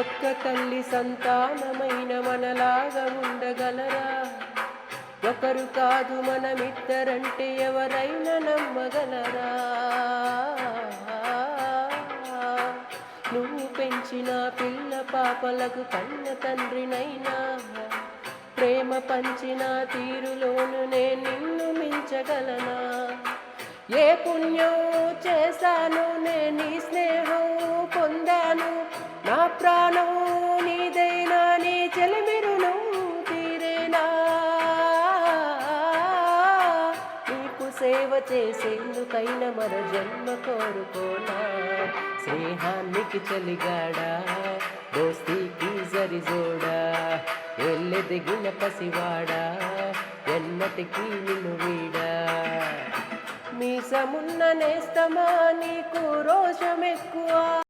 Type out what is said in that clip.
ఒక్క తల్లి సంతానమైన మనలాగా ఉండగలరా? ఒకరు కాదు మనమిద్దరంటే ఎవరైనా నమ్మగలరా? నువ్వు పెంచిన పిల్ల పాపలకు కన్న తండ్రినైనా ప్రేమ పంచిన తీరులోను నేను నిన్ను మించగలనా? ఏ పుణ్యం చేశాను నేను నీ స్నేహం పొందాను, నా ప్రాణం నీదైనా నీ చెలిమిరును తీరేనా? నీకు సేవ చేసేందుకైనా మరో జన్మ కోరుకోనా? స్నేహానికి చలిగాడా, దోస్తీకి సరిజోడా, ఎల్లెదిగిన పసివాడా, ఎన్నటికీ నిన్ను వీడా? మీసమున్న నేస్తమా నీకు రోషం ఎక్కువ?